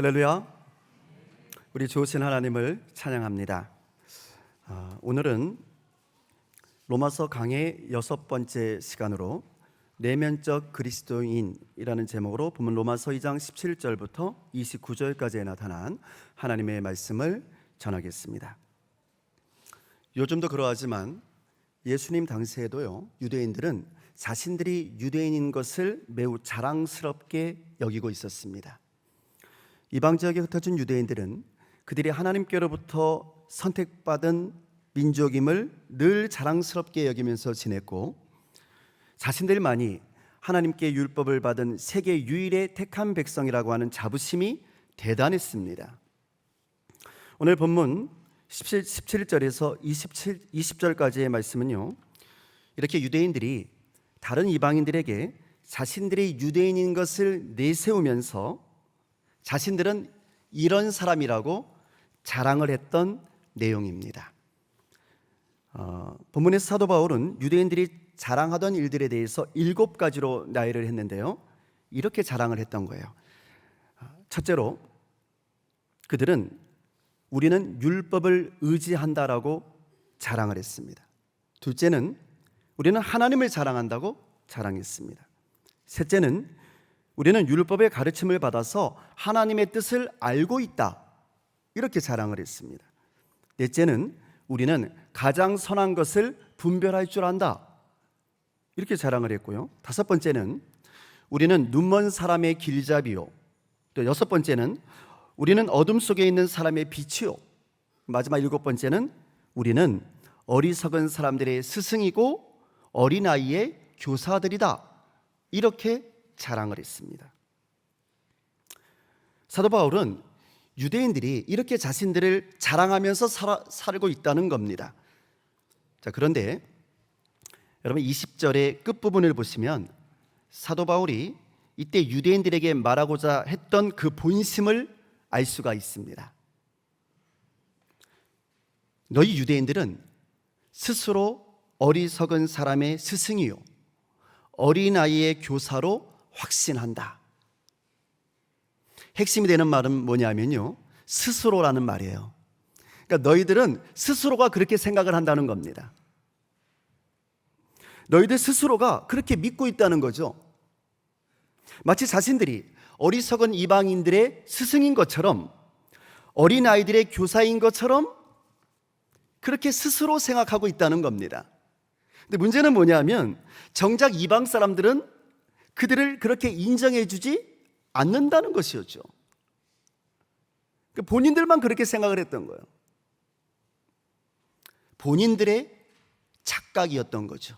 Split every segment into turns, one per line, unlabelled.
할렐루야. 우리 좋으신 하나님을 찬양합니다. 오늘은 로마서 강의 6번째 시간으로 내면적 그리스도인이라는 제목으로 본문 로마서 2장 17절부터 29절까지에 나타난 하나님의 말씀을 전하겠습니다. 요즘도 그러하지만 예수님 당시에도요, 유대인들은 자신들이 유대인인 것을 매우 자랑스럽게 여기고 있었습니다. 이방 지역에 흩어진 유대인들은 그들이 하나님께로부터 선택받은 민족임을 늘 자랑스럽게 여기면서 지냈고, 자신들만이 하나님께 율법을 받은 세계 유일의 택한 백성이라고 하는 자부심이 대단했습니다. 오늘 본문 17절에서 20절까지의 말씀은요, 이렇게 유대인들이 다른 이방인들에게 자신들이 유대인인 것을 내세우면서 자신들은 이런 사람이라고 자랑을 했던 내용입니다. 본문에서 사도 바울은 유대인들이 자랑하던 일들에 대해서 7가지로 나열을 했는데요, 이렇게 자랑을 했던 거예요. 첫째로, 그들은 우리는 율법을 의지한다라고 자랑을 했습니다. 둘째는 우리는 하나님을 자랑한다고 자랑했습니다. 셋째는 우리는 율법의 가르침을 받아서 하나님의 뜻을 알고 있다, 이렇게 자랑을 했습니다. 넷째는 우리는 가장 선한 것을 분별할 줄 안다, 이렇게 자랑을 했고요. 다섯 번째는 우리는 눈먼 사람의 길잡이요, 또 여섯 번째는 우리는 어둠 속에 있는 사람의 빛이요, 마지막 7번째는 우리는 어리석은 사람들의 스승이고 어린아이의 교사들이다, 이렇게 자랑을 했습니다. 사도 바울은 유대인들이 이렇게 자신들을 자랑하면서 살고 있다는 겁니다. 자, 그런데 여러분 20절의 끝부분을 보시면 사도 바울이 이때 유대인들에게 말하고자 했던 그 본심을 알 수가 있습니다. 너희 유대인들은 스스로 어리석은 사람의 스승이요 어린아이의 교사로 확신한다. 핵심이 되는 말은 뭐냐면요, 스스로라는 말이에요. 그러니까 너희들은 스스로가 그렇게 생각을 한다는 겁니다. 너희들 스스로가 그렇게 믿고 있다는 거죠. 마치 자신들이 어리석은 이방인들의 스승인 것처럼, 어린아이들의 교사인 것처럼 그렇게 스스로 생각하고 있다는 겁니다. 근데 문제는 뭐냐면 정작 이방 사람들은 그들을 그렇게 인정해 주지 않는다는 것이었죠. 본인들만 그렇게 생각을 했던 거예요. 본인들의 착각이었던 거죠.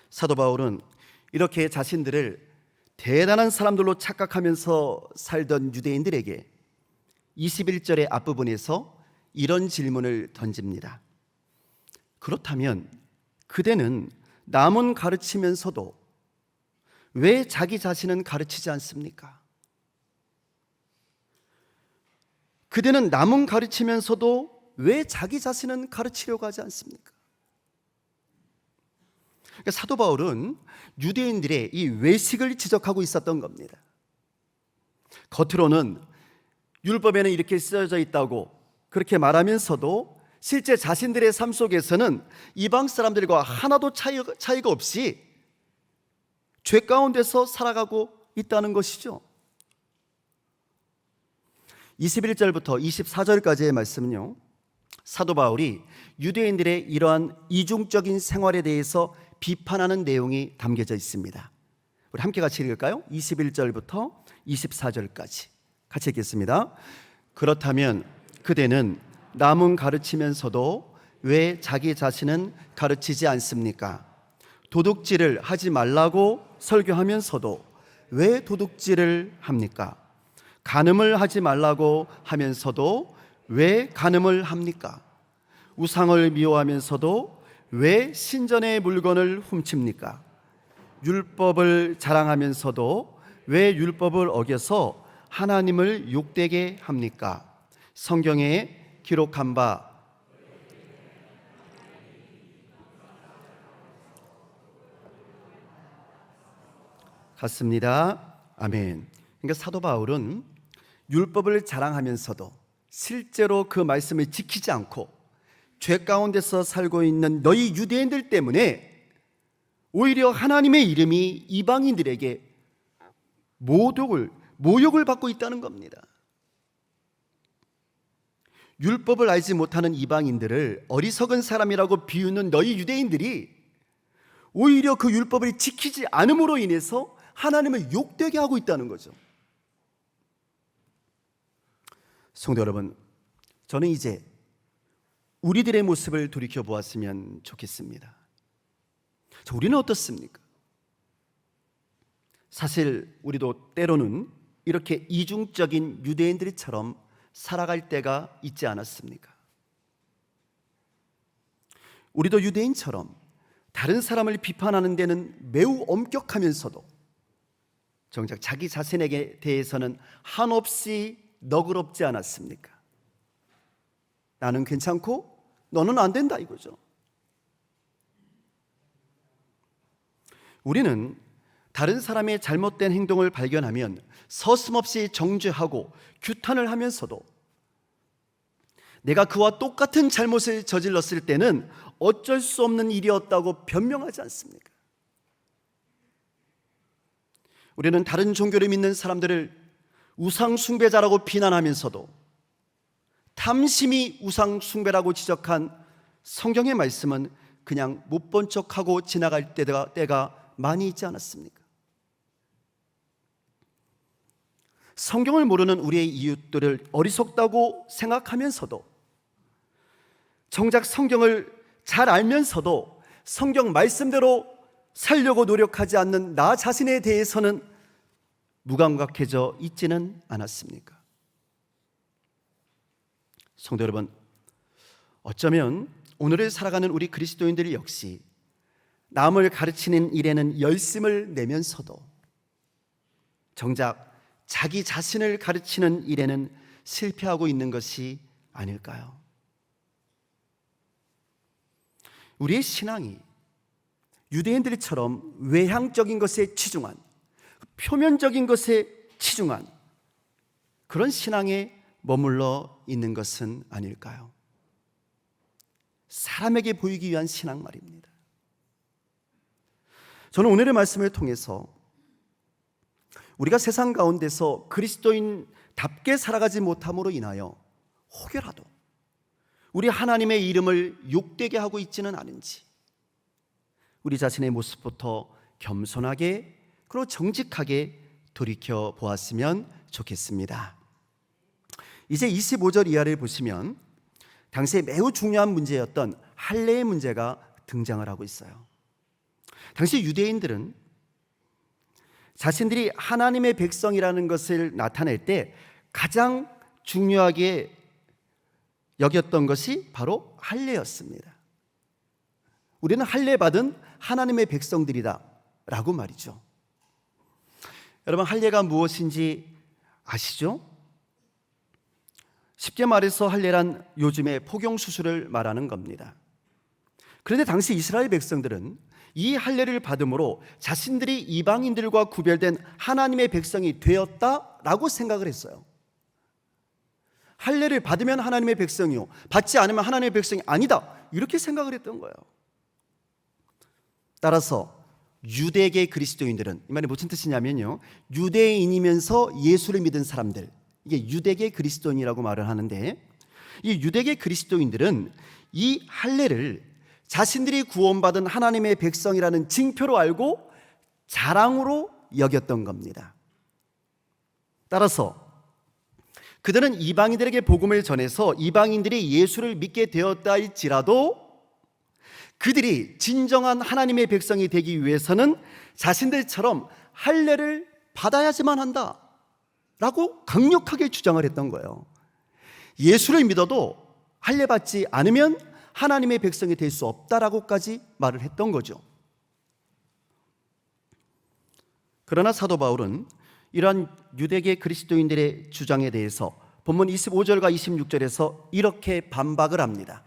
사도 바울은 이렇게 자신들을 대단한 사람들로 착각하면서 살던 유대인들에게 21절의 앞부분에서 이런 질문을 던집니다. 그렇다면 그대는 남은 가르치면서도 왜 자기 자신은 가르치지 않습니까? 그대는 남은 가르치면서도 왜 자기 자신은 가르치려고 하지 않습니까? 그러니까 사도 바울은 유대인들의 이 외식을 지적하고 있었던 겁니다. 겉으로는 율법에는 이렇게 쓰여져 있다고 그렇게 말하면서도 실제 자신들의 삶 속에서는 이방 사람들과 하나도 차이가 없이 죄 가운데서 살아가고 있다는 것이죠. 21절부터 24절까지의 말씀은요, 사도 바울이 유대인들의 이러한 이중적인 생활에 대해서 비판하는 내용이 담겨져 있습니다. 우리 함께 같이 읽을까요? 21절부터 24절까지 같이 읽겠습니다. 그렇다면 그대는 남은 가르치면서도 왜 자기 자신은 가르치지 않습니까? 도둑질을 하지 말라고 설교하면서도 왜 도둑질을 합니까? 간음을 하지 말라고 하면서도 왜 간음을 합니까? 우상을 미워하면서도 왜 신전의 물건을 훔칩니까? 율법을 자랑하면서도 왜 율법을 어겨서 하나님을 욕되게 합니까? 성경에 기록한 바 같습니다. 아멘. 그러니까 사도 바울은 율법을 자랑하면서도 실제로 그 말씀을 지키지 않고 죄 가운데서 살고 있는 너희 유대인들 때문에 오히려 하나님의 이름이 이방인들에게 모욕을 받고 있다는 겁니다. 율법을 알지 못하는 이방인들을 어리석은 사람이라고 비우는 너희 유대인들이 오히려 그 율법을 지키지 않음으로 인해서 하나님을 욕되게 하고 있다는 거죠. 성도 여러분, 저는 이제 우리들의 모습을 돌이켜 보았으면 좋겠습니다. 우리는 어떻습니까? 사실 우리도 때로는 이렇게 이중적인 유대인들처럼 살아갈 때가 있지 않았습니까? 우리도 유대인처럼 다른 사람을 비판하는 데는 매우 엄격하면서도 정작 자기 자신에게 대해서는 한없이 너그럽지 않았습니까? 나는 괜찮고 너는 안 된다 이거죠. 우리는 다른 사람의 잘못된 행동을 발견하면 서슴없이 정죄하고 규탄을 하면서도 내가 그와 똑같은 잘못을 저질렀을 때는 어쩔 수 없는 일이었다고 변명하지 않습니까? 우리는 다른 종교를 믿는 사람들을 우상 숭배자라고 비난하면서도 탐심이 우상 숭배라고 지적한 성경의 말씀은 그냥 못 본 척하고 지나갈 때가 많이 있지 않았습니까? 성경을 모르는 우리의 이웃들을 어리석다고 생각하면서도 정작 성경을 잘 알면서도 성경 말씀대로 살려고 노력하지 않는 나 자신에 대해서는 무감각해져 있지는 않았습니까? 성도 여러분, 어쩌면 오늘을 살아가는 우리 그리스도인들 역시 남을 가르치는 일에는 열심을 내면서도 정작 자기 자신을 가르치는 일에는 실패하고 있는 것이 아닐까요? 우리의 신앙이 유대인들처럼 외향적인 것에 치중한, 표면적인 것에 치중한 그런 신앙에 머물러 있는 것은 아닐까요? 사람에게 보이기 위한 신앙 말입니다. 저는 오늘의 말씀을 통해서 우리가 세상 가운데서 그리스도인답게 살아가지 못함으로 인하여 혹여라도 우리 하나님의 이름을 욕되게 하고 있지는 않은지 우리 자신의 모습부터 겸손하게 그리고 정직하게 돌이켜 보았으면 좋겠습니다. 이제 25절 이하를 보시면 당시에 매우 중요한 문제였던 할례의 문제가 등장을 하고 있어요. 당시 유대인들은 자신들이 하나님의 백성이라는 것을 나타낼 때 가장 중요하게 여겼던 것이 바로 할례였습니다. 우리는 할례 받은 하나님의 백성들이다 라고 말이죠. 여러분, 할례가 무엇인지 아시죠? 쉽게 말해서 할례란 요즘의 포경수술을 말하는 겁니다. 그런데 당시 이스라엘 백성들은 이 할례를 받음으로 자신들이 이방인들과 구별된 하나님의 백성이 되었다라고 생각을 했어요. 할례를 받으면 하나님의 백성이요, 받지 않으면 하나님의 백성이 아니다, 이렇게 생각을 했던 거예요. 따라서 유대계 그리스도인들은, 이 말이 무슨 뜻이냐면요, 유대인이면서 예수를 믿은 사람들, 이게 유대계 그리스도인이라고 말을 하는데, 이 유대계 그리스도인들은 이 할례를 자신들이 구원받은 하나님의 백성이라는 징표로 알고 자랑으로 여겼던 겁니다. 따라서 그들은 이방인들에게 복음을 전해서 이방인들이 예수를 믿게 되었다 할지라도 그들이 진정한 하나님의 백성이 되기 위해서는 자신들처럼 할례를 받아야지만 한다라고 강력하게 주장을 했던 거예요. 예수를 믿어도 할례 받지 않으면 하나님의 백성이 될 수 없다라고까지 말을 했던 거죠. 그러나 사도 바울은 이러한 유대계 그리스도인들의 주장에 대해서 본문 25절과 26절에서 이렇게 반박을 합니다.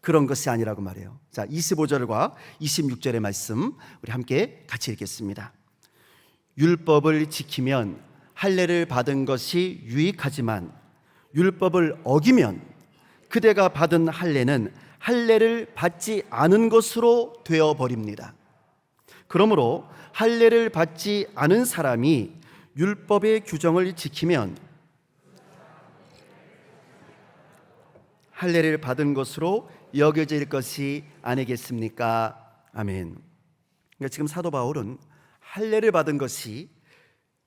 그런 것이 아니라고 말해요. 자, 25절과 26절의 말씀 우리 함께 같이 읽겠습니다. 율법을 지키면 할례를 받은 것이 유익하지만 율법을 어기면 그대가 받은 할례는 할례를 받지 않은 것으로 되어 버립니다. 그러므로 할례를 받지 않은 사람이 율법의 규정을 지키면 할례를 받은 것으로 여겨질 것이 아니겠습니까? 아멘. 그러니까 지금 사도 바울은 할례를 받은 것이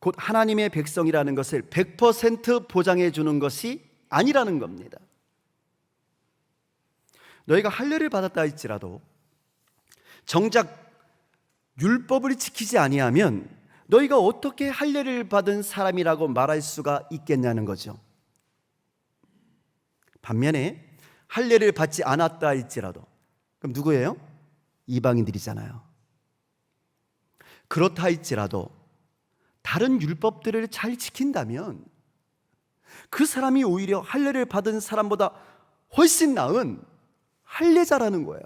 곧 하나님의 백성이라는 것을 100% 보장해 주는 것이 아니라는 겁니다. 너희가 할례를 받았다 할지라도 정작 율법을 지키지 아니하면 너희가 어떻게 할례를 받은 사람이라고 말할 수가 있겠냐는 거죠. 반면에 할례를 받지 않았다 할지라도 그럼 누구예요? 이방인들이잖아요. 그렇다 할지라도 다른 율법들을 잘 지킨다면 그 사람이 오히려 할례를 받은 사람보다 훨씬 나은 할례자라는 거예요.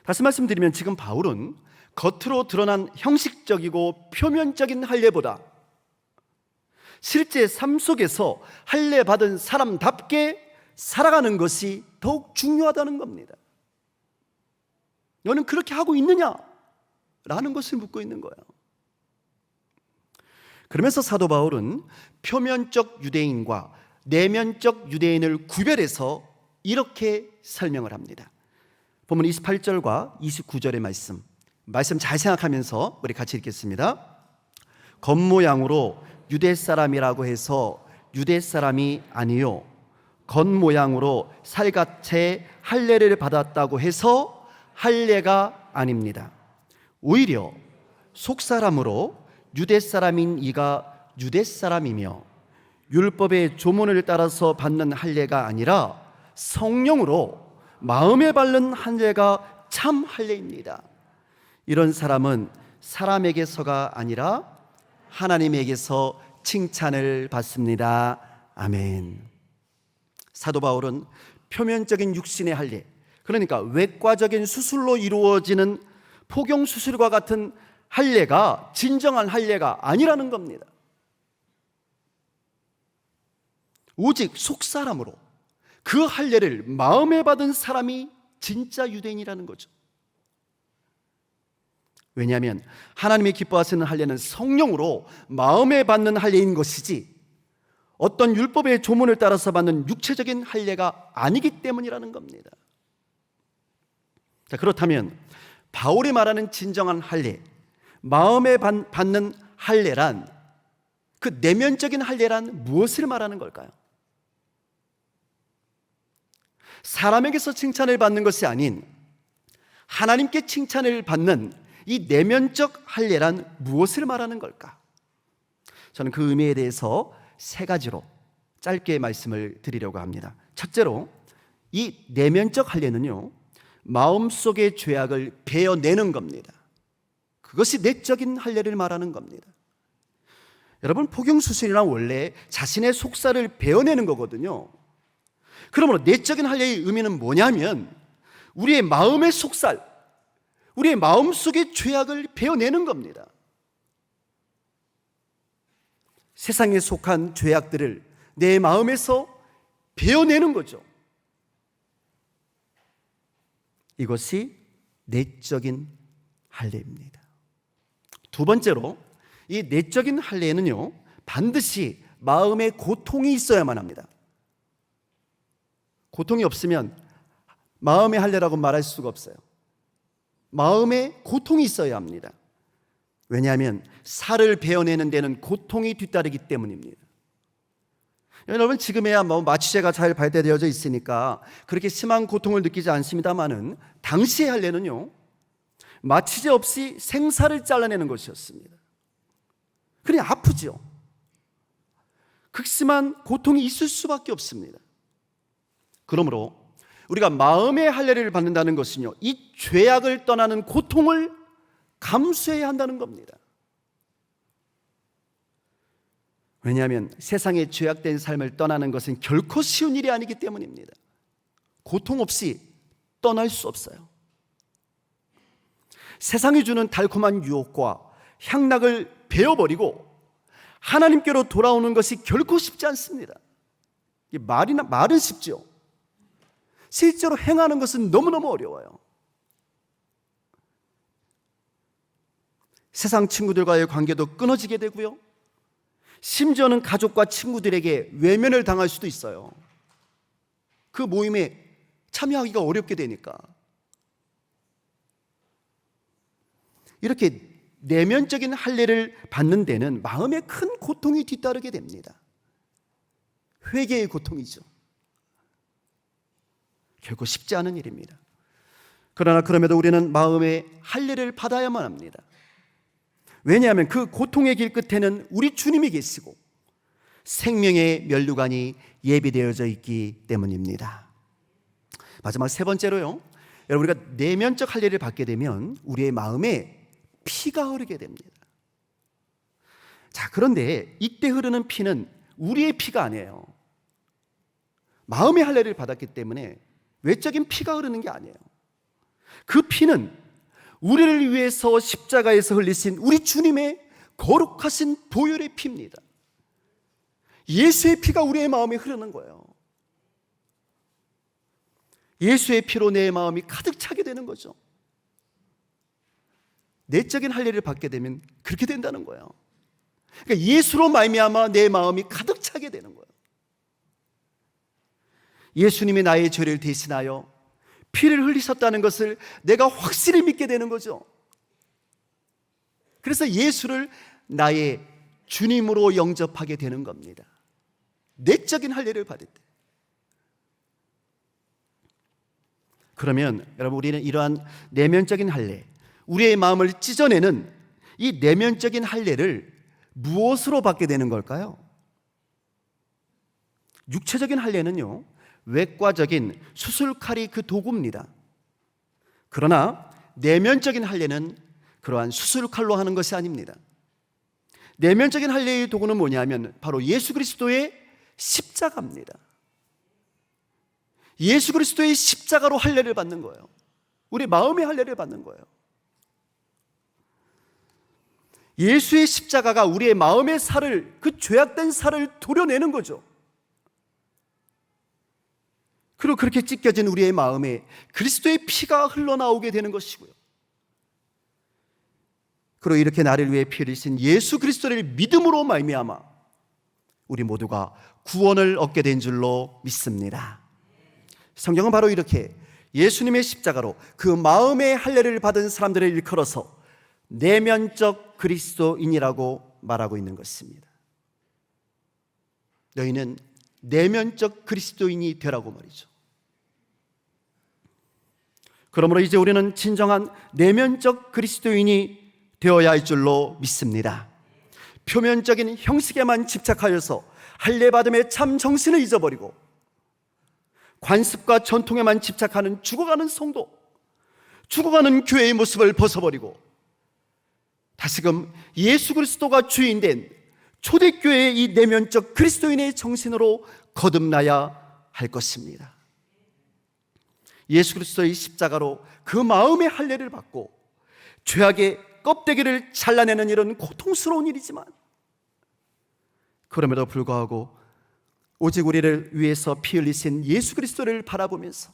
다시 말씀드리면 지금 바울은 겉으로 드러난 형식적이고 표면적인 할례보다 실제 삶 속에서 할례 받은 사람답게 살아가는 것이 더욱 중요하다는 겁니다. 너는 그렇게 하고 있느냐? 라는 것을 묻고 있는 거예요. 그러면서 사도 바울은 표면적 유대인과 내면적 유대인을 구별해서 이렇게 설명을 합니다. 보면 28절과 29절의 말씀 잘 생각하면서 우리 같이 읽겠습니다. 겉모양으로 유대 사람이라고 해서 유대 사람이 아니요 겉모양으로 살갗에 할례를 받았다고 해서 할례가 아닙니다. 오히려 속사람으로 유대 사람인 이가 유대 사람이며 율법의 조문을 따라서 받는 할례가 아니라 성령으로 마음에 바른 할례가 참 할례입니다. 이런 사람은 사람에게서가 아니라 하나님에게서 칭찬을 받습니다. 아멘. 사도 바울은 표면적인 육신의 할례, 그러니까 외과적인 수술로 이루어지는 포경 수술과 같은 할례가 진정한 할례가 아니라는 겁니다. 오직 속사람으로 그 할례를 마음에 받은 사람이 진짜 유대인이라는 거죠. 왜냐하면 하나님이 기뻐하시는 할례는 성령으로 마음에 받는 할례인 것이지 어떤 율법의 조문을 따라서 받는 육체적인 할례가 아니기 때문이라는 겁니다. 자, 그렇다면 바울이 말하는 진정한 할례, 마음에 받는 할례란, 그 내면적인 할례란 무엇을 말하는 걸까요? 사람에게서 칭찬을 받는 것이 아닌 하나님께 칭찬을 받는 이 내면적 할례란 무엇을 말하는 걸까? 저는 그 의미에 대해서 세 가지로 짧게 말씀을 드리려고 합니다. 첫째로, 이 내면적 할례는요, 마음속의 죄악을 베어내는 겁니다. 그것이 내적인 할례를 말하는 겁니다. 여러분, 포경수술이란 원래 자신의 속살을 베어내는 거거든요. 그러므로 내적인 할례의 의미는 뭐냐면 우리의 마음의 속살, 우리의 마음속의 죄악을 베어내는 겁니다. 세상에 속한 죄악들을 내 마음에서 베어내는 거죠. 이것이 내적인 할례입니다. 두 번째로, 이 내적인 할례에는요, 반드시 마음의 고통이 있어야만 합니다. 고통이 없으면 마음의 할례라고 말할 수가 없어요. 마음에 고통이 있어야 합니다. 왜냐하면 살을 베어내는 데는 고통이 뒤따르기 때문입니다. 여러분, 지금에야 마취제가 잘 발달되어져 있으니까 그렇게 심한 고통을 느끼지 않습니다만은 당시의 할례는요, 마취제 없이 생살을 잘라내는 것이었습니다. 그러니 아프죠. 극심한 고통이 있을 수밖에 없습니다. 그러므로 우리가 마음의 할례를 받는다는 것은요, 이 죄악을 떠나는 고통을 감수해야 한다는 겁니다. 왜냐하면 세상의 죄악된 삶을 떠나는 것은 결코 쉬운 일이 아니기 때문입니다. 고통 없이 떠날 수 없어요. 세상이 주는 달콤한 유혹과 향락을 베어버리고 하나님께로 돌아오는 것이 결코 쉽지 않습니다. 말은 쉽죠. 실제로 행하는 것은 너무너무 어려워요. 세상 친구들과의 관계도 끊어지게 되고요, 심지어는 가족과 친구들에게 외면을 당할 수도 있어요. 그 모임에 참여하기가 어렵게 되니까. 이렇게 내면적인 할례를 받는 데는 마음에 큰 고통이 뒤따르게 됩니다. 회개의 고통이죠. 결코 쉽지 않은 일입니다. 그러나 그럼에도 우리는 마음의 할례를 받아야만 합니다. 왜냐하면 그 고통의 길 끝에는 우리 주님이 계시고 생명의 면류관이 예비되어져 있기 때문입니다. 마지막 세 번째로요, 여러분, 우리가 내면적 할례를 받게 되면 우리의 마음에 피가 흐르게 됩니다. 자, 그런데 이때 흐르는 피는 우리의 피가 아니에요. 마음의 할례를 받았기 때문에 외적인 피가 흐르는 게 아니에요. 그 피는 우리를 위해서 십자가에서 흘리신 우리 주님의 거룩하신 보혈의 피입니다. 예수의 피가 우리의 마음에 흐르는 거예요. 예수의 피로 내 마음이 가득 차게 되는 거죠. 내적인 할례를 받게 되면 그렇게 된다는 거예요. 그러니까 예수로 말미암아 내 마음이 가득 차게 되는 거예요. 예수님이 나의 죄를 대신하여 피를 흘리셨다는 것을 내가 확실히 믿게 되는 거죠. 그래서 예수를 나의 주님으로 영접하게 되는 겁니다. 내적인 할례를 받을 때. 그러면 여러분, 우리는 이러한 내면적인 할례, 우리의 마음을 찢어내는 이 내면적인 할례를 무엇으로 받게 되는 걸까요? 육체적인 할례는요, 외과적인 수술칼이 그 도구입니다. 그러나 내면적인 할례는 그러한 수술칼로 하는 것이 아닙니다. 내면적인 할례의 도구는 뭐냐면 바로 예수 그리스도의 십자가입니다. 예수 그리스도의 십자가로 할례를 받는 거예요. 우리 마음의 할례를 받는 거예요. 예수의 십자가가 우리의 마음의 살을, 그 죄악된 살을 도려내는 거죠. 그리고 그렇게 찢겨진 우리의 마음에 그리스도의 피가 흘러나오게 되는 것이고요, 그리고 이렇게 나를 위해 피 흘리신 예수 그리스도를 믿음으로 말미암아 우리 모두가 구원을 얻게 된 줄로 믿습니다. 성경은 바로 이렇게 예수님의 십자가로 그 마음의 할례를 받은 사람들을 일컬어서 내면적 그리스도인이라고 말하고 있는 것입니다. 너희는 내면적 그리스도인이 되라고 말이죠. 그러므로 이제 우리는 진정한 내면적 그리스도인이 되어야 할 줄로 믿습니다. 표면적인 형식에만 집착하여서 할례 받음의 참 정신을 잊어버리고 관습과 전통에만 집착하는 죽어가는 성도, 죽어가는 교회의 모습을 벗어버리고 다시금 예수 그리스도가 주인된 초대교회의 이 내면적 그리스도인의 정신으로 거듭나야 할 것입니다. 예수 그리스도의 십자가로 그 마음의 할례를 받고 죄악의 껍데기를 잘라내는 일은 고통스러운 일이지만 그럼에도 불구하고 오직 우리를 위해서 피 흘리신 예수 그리스도를 바라보면서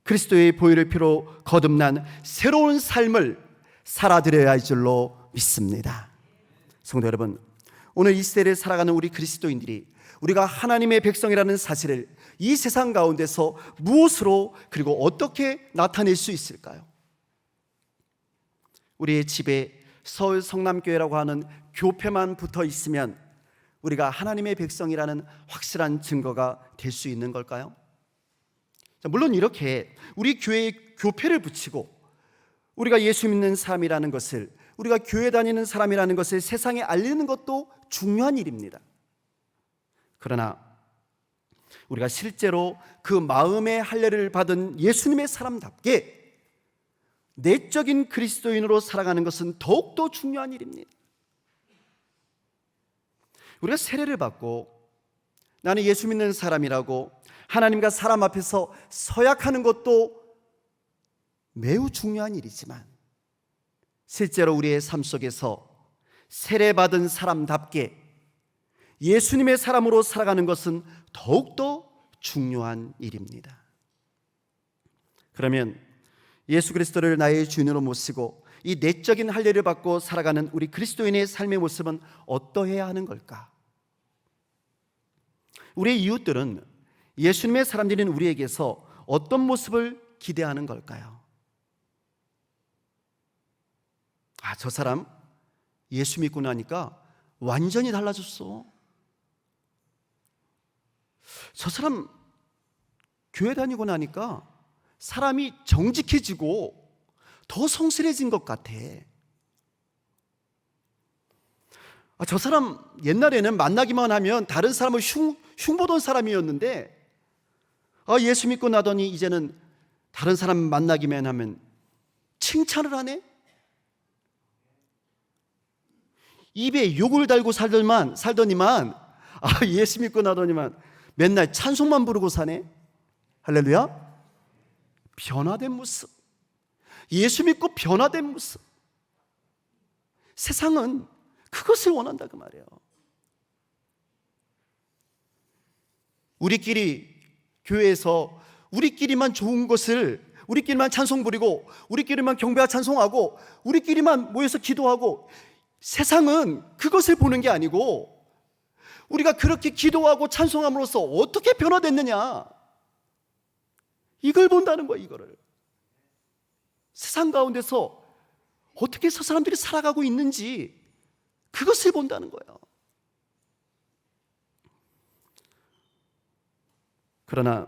그리스도의 보혈의 피로 거듭난 새로운 삶을 살아드려야 할 줄로 믿습니다. 성도 여러분, 오늘 이 시대를 살아가는 우리 그리스도인들이 우리가 하나님의 백성이라는 사실을 이 세상 가운데서 무엇으로 그리고 어떻게 나타낼 수 있을까요? 우리의 집에 서울 성남교회라고 하는 교패만 붙어 있으면 우리가 하나님의 백성이라는 확실한 증거가 될 수 있는 걸까요? 물론 이렇게 우리 교회에 교패를 붙이고 우리가 예수 믿는 사람이라는 것을, 우리가 교회 다니는 사람이라는 것을 세상에 알리는 것도 중요한 일입니다. 그러나 우리가 실제로 그 마음의 할례를 받은 예수님의 사람답게 내적인 그리스도인으로 살아가는 것은 더욱더 중요한 일입니다. 우리가 세례를 받고 나는 예수 믿는 사람이라고 하나님과 사람 앞에서 서약하는 것도 매우 중요한 일이지만 실제로 우리의 삶 속에서 세례받은 사람답게 예수님의 사람으로 살아가는 것은 더욱더 중요한 일입니다. 그러면 예수 그리스도를 나의 주인으로 모시고 이 내적인 할례를 받고 살아가는 우리 그리스도인의 삶의 모습은 어떠해야 하는 걸까? 우리의 이웃들은 예수님의 사람들인 우리에게서 어떤 모습을 기대하는 걸까요? 저 사람 예수 믿고 나니까 완전히 달라졌어. 저 사람 교회 다니고 나니까 사람이 정직해지고 더 성실해진 것 같아. 저 사람 옛날에는 만나기만 하면 다른 사람을 흉보던 사람이었는데 예수 믿고 나더니 이제는 다른 사람 만나기만 하면 칭찬을 하네. 입에 욕을 달고 살더니만 예수 믿고 나더니만 맨날 찬송만 부르고 사네. 할렐루야. 변화된 모습, 예수 믿고 변화된 모습. 세상은 그것을 원한다 그 말이에요. 우리끼리 교회에서 우리끼리만 좋은 것을, 우리끼리만 찬송 부리고 우리끼리만 경배와 찬송하고 우리끼리만 모여서 기도하고, 세상은 그것을 보는 게 아니고 우리가 그렇게 기도하고 찬송함으로써 어떻게 변화됐느냐, 이걸 본다는 거예요. 이거를 세상 가운데서 어떻게 저 사람들이 살아가고 있는지 그것을 본다는 거예요. 그러나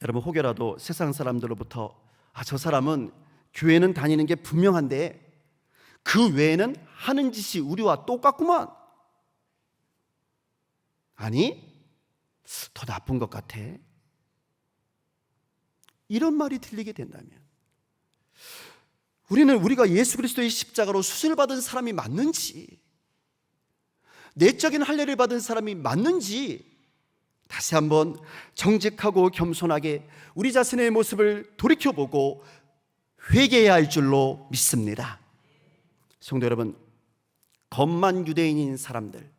여러분, 혹여라도 세상 사람들로부터 저 사람은 교회는 다니는 게 분명한데 그 외에는 하는 짓이 우리와 똑같구만, 아니 더 나쁜 것 같아, 이런 말이 들리게 된다면 우리가 예수 그리스도의 십자가로 수술을 받은 사람이 맞는지, 내적인 할례를 받은 사람이 맞는지 다시 한번 정직하고 겸손하게 우리 자신의 모습을 돌이켜보고 회개해야 할 줄로 믿습니다. 성도 여러분, 겉만 유대인인 사람들,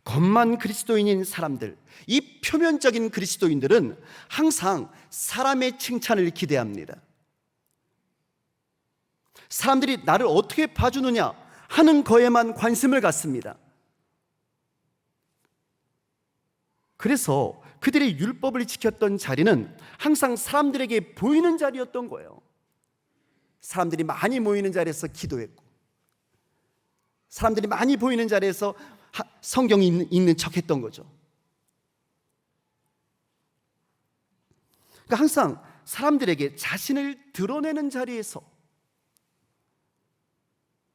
겉만 그리스도인인 사람들, 이 표면적인 그리스도인들은 항상 사람의 칭찬을 기대합니다. 사람들이 나를 어떻게 봐주느냐 하는 거에만 관심을 갖습니다. 그래서 그들이 율법을 지켰던 자리는 항상 사람들에게 보이는 자리였던 거예요. 사람들이 많이 모이는 자리에서 기도했고, 사람들이 많이 보이는 자리에서 성경 읽는 척 했던 거죠. 그러니까 항상 사람들에게 자신을 드러내는 자리에서,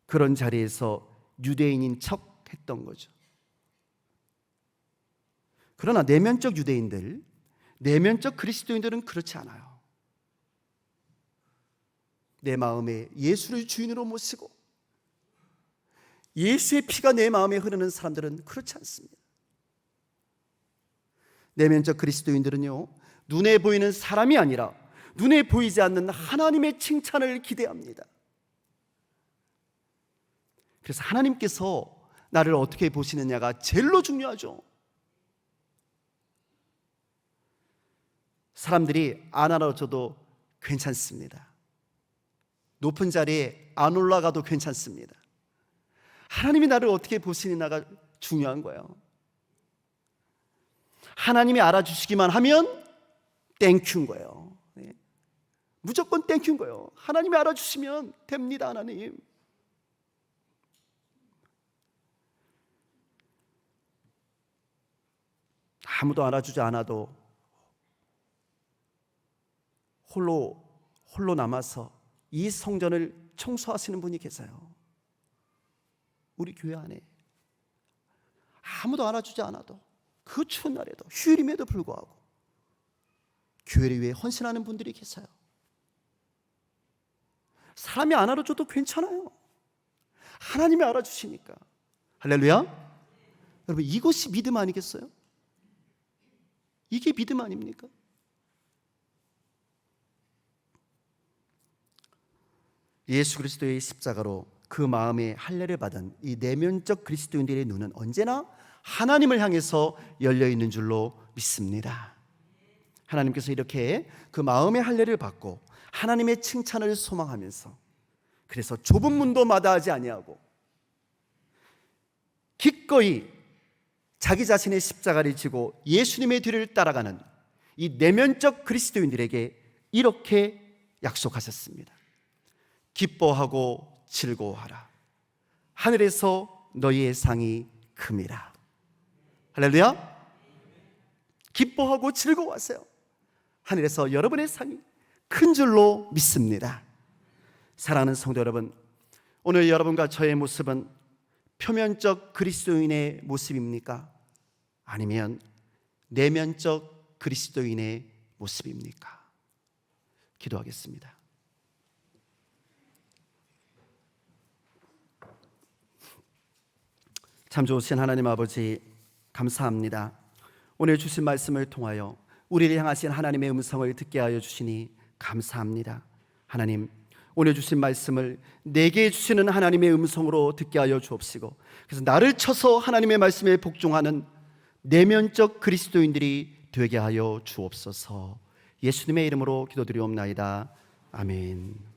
그런 자리에서 유대인인 척 했던 거죠. 그러나 내면적 유대인들, 내면적 그리스도인들은 그렇지 않아요. 내 마음에 예수를 주인으로 모시고 예수의 피가 내 마음에 흐르는 사람들은 그렇지 않습니다. 내면적 그리스도인들은요, 눈에 보이는 사람이 아니라 눈에 보이지 않는 하나님의 칭찬을 기대합니다. 그래서 하나님께서 나를 어떻게 보시느냐가 제일로 중요하죠. 사람들이 안 알아줘도 괜찮습니다. 높은 자리에 안 올라가도 괜찮습니다. 하나님이 나를 어떻게 보시느냐가 중요한 거예요. 하나님이 알아주시기만 하면 땡큐인 거예요. 무조건 땡큐인 거예요. 하나님이 알아주시면 됩니다. 하나님. 아무도 알아주지 않아도 홀로 남아서 이 성전을 청소하시는 분이 계세요. 우리 교회 안에 아무도 알아주지 않아도 그 추운 날에도, 휴일임에도 불구하고 교회를 위해 헌신하는 분들이 계세요. 사람이 안 알아줘도 괜찮아요. 하나님이 알아주시니까. 할렐루야. 여러분, 이것이 믿음 아니겠어요? 이게 믿음 아닙니까? 예수 그리스도의 십자가로 그 마음의 할례를 받은 이 내면적 그리스도인들의 눈은 언제나 하나님을 향해서 열려 있는 줄로 믿습니다. 하나님께서 이렇게 그 마음의 할례를 받고 하나님의 칭찬을 소망하면서, 그래서 좁은 문도 마다하지 아니하고 기꺼이 자기 자신의 십자가를 지고 예수님의 뒤를 따라가는 이 내면적 그리스도인들에게 이렇게 약속하셨습니다. 기뻐하고 즐거워하라. 하늘에서 너희의 상이 큼이라. 할렐루야. 기뻐하고 즐거워하세요. 하늘에서 여러분의 상이 큰 줄로 믿습니다. 사랑하는 성도 여러분, 오늘 여러분과 저의 모습은 표면적 그리스도인의 모습입니까? 아니면 내면적 그리스도인의 모습입니까? 기도하겠습니다. 참 좋으신 하나님 아버지, 감사합니다. 오늘 주신 말씀을 통하여 우리를 향하신 하나님의 음성을 듣게 하여 주시니 감사합니다. 하나님, 오늘 주신 말씀을 내게 주시는 하나님의 음성으로 듣게 하여 주옵시고, 그래서 나를 쳐서 하나님의 말씀에 복종하는 내면적 그리스도인들이 되게 하여 주옵소서. 예수님의 이름으로 기도드리옵나이다. 아멘.